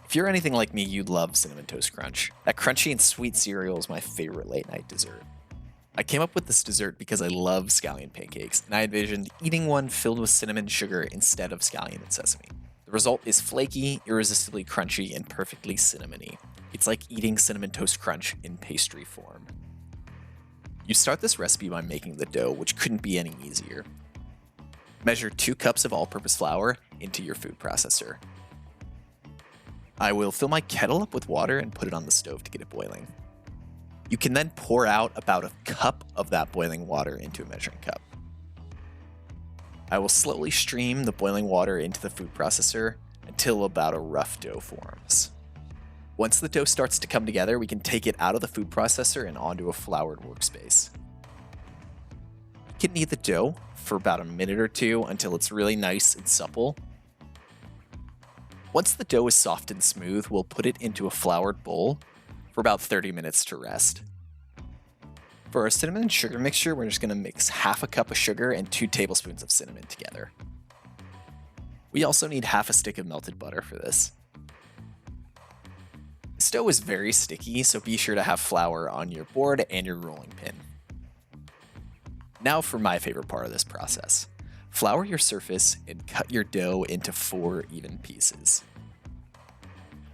If you're anything like me, you love Cinnamon Toast Crunch. That crunchy and sweet cereal is my favorite late night dessert. I came up with this dessert because I love scallion pancakes, and I envisioned eating one filled with cinnamon sugar instead of scallion and sesame. The result is flaky, irresistibly crunchy, and perfectly cinnamony. It's like eating Cinnamon Toast Crunch in pastry form. You start this recipe by making the dough, which couldn't be any easier. Measure 2 cups of all-purpose flour into your food processor. I will fill my kettle up with water and put it on the stove to get it boiling. You can then pour out about a cup of that boiling water into a measuring cup. I will slowly stream the boiling water into the food processor until about a rough dough forms. Once the dough starts to come together, we can take it out of the food processor and onto a floured workspace. You can knead the dough for about a minute or two until it's really nice and supple. Once the dough is soft and smooth, we'll put it into a floured bowl for about 30 minutes to rest. For our cinnamon and sugar mixture, we're just going to mix half a cup of sugar and 2 tablespoons of cinnamon together. We also need half a stick of melted butter for this. This dough is very sticky, so be sure to have flour on your board and your rolling pin. Now for my favorite part of this process. Flour your surface and cut your dough into 4 even pieces.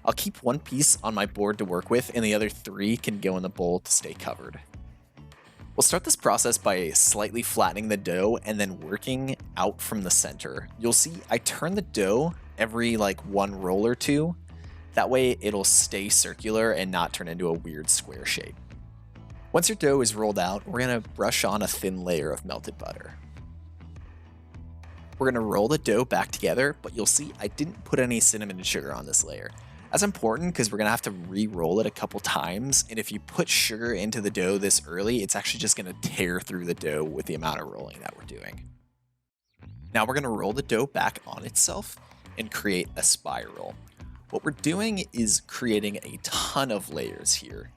I'll keep 1 piece on my board to work with, and the other 3 can go in the bowl to stay covered. We'll start this process by slightly flattening the dough and then working out from the center. You'll see I turn the dough every 1 roll or 2. That way it'll stay circular and not turn into a weird square shape. Once your dough is rolled out, we're going to brush on a thin layer of melted butter. We're going to roll the dough back together, but you'll see I didn't put any cinnamon and sugar on this layer. That's important because we're going to have to re-roll it a couple times, and if you put sugar into the dough this early, it's actually just going to tear through the dough with the amount of rolling that we're doing. Now we're going to roll the dough back on itself and create a spiral. What we're doing is creating a ton of layers here.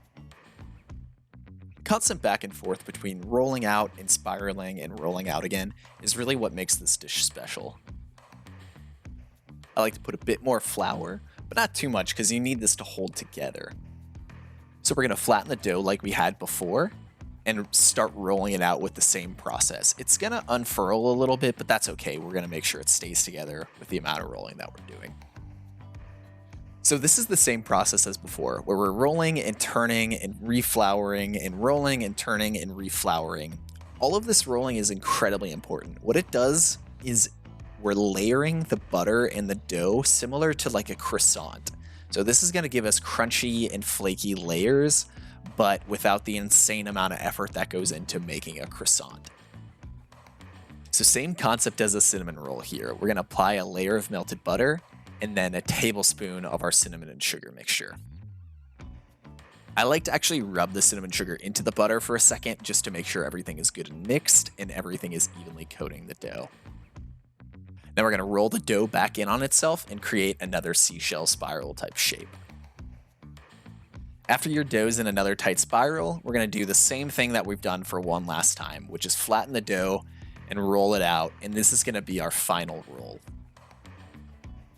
Constant back and forth between rolling out and spiraling and rolling out again is really what makes this dish special. I like to put a bit more flour, but not too much because you need this to hold together. So we're going to flatten the dough like we had before and start rolling it out with the same process. It's going to unfurl a little bit, but that's okay. We're going to make sure it stays together with the amount of rolling that we're doing. So this is the same process as before, where we're rolling and turning and reflouring and rolling and turning and reflouring. All of this rolling is incredibly important. What it does is we're layering the butter and the dough similar to like a croissant. So this is going to give us crunchy and flaky layers, but without the insane amount of effort that goes into making a croissant. So same concept as a cinnamon roll here. We're going to apply a layer of melted butter and then a tablespoon of our cinnamon and sugar mixture. I like to actually rub the cinnamon sugar into the butter for a second just to make sure everything is good and mixed and everything is evenly coating the dough. Then we're going to roll the dough back in on itself and create another seashell spiral type shape. After your dough's in another tight spiral, we're going to do the same thing that we've done for one last time, which is flatten the dough and roll it out, and this is going to be our final roll.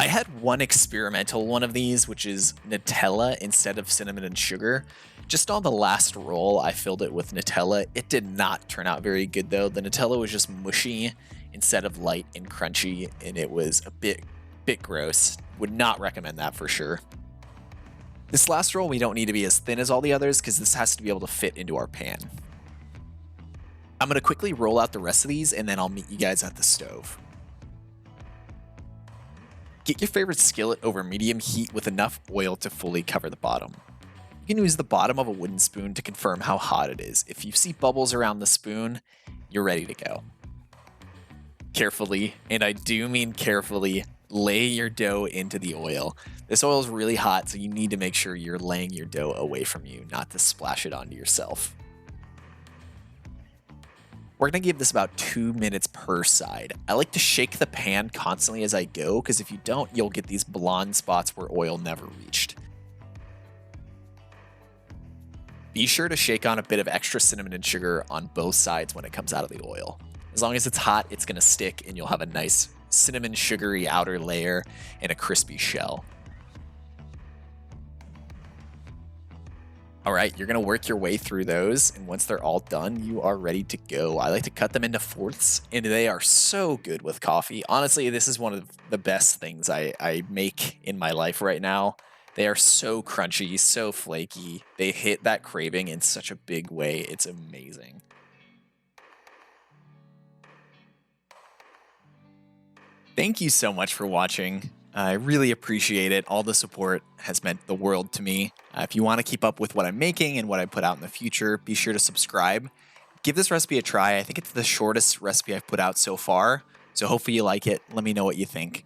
I had one experimental one of these, which is Nutella instead of cinnamon and sugar. Just on the last roll, I filled it with Nutella. It did not turn out very good though. The Nutella was just mushy instead of light and crunchy, and it was a bit gross. Would not recommend that for sure. This last roll, we don't need to be as thin as all the others because this has to be able to fit into our pan. I'm going to quickly roll out the rest of these and then I'll meet you guys at the stove. Get your favorite skillet over medium heat with enough oil to fully cover the bottom. You can use the bottom of a wooden spoon to confirm how hot it is. If you see bubbles around the spoon, you're ready to go. Carefully, and I do mean carefully, lay your dough into the oil. This oil is really hot, so you need to make sure you're laying your dough away from you, not to splash it onto yourself. We're going to give this about 2 minutes per side. I like to shake the pan constantly as I go, because if you don't, you'll get these blonde spots where oil never reached. Be sure to shake on a bit of extra cinnamon and sugar on both sides when it comes out of the oil. As long as it's hot, it's going to stick and you'll have a nice cinnamon sugary outer layer and a crispy shell. All right, you're gonna work your way through those, and once they're all done, you are ready to go. I like to cut them into fourths, and they are so good with coffee. Honestly, this is one of the best things I make in my life right now. They are so crunchy, so flaky. They hit that craving in such a big way. It's amazing. Thank you so much for watching. I really appreciate it. All the support has meant the world to me. If you want to keep up with what I'm making and what I put out in the future, be sure to subscribe. Give this recipe a try. I think it's the shortest recipe I've put out so far. So hopefully you like it. Let me know what you think.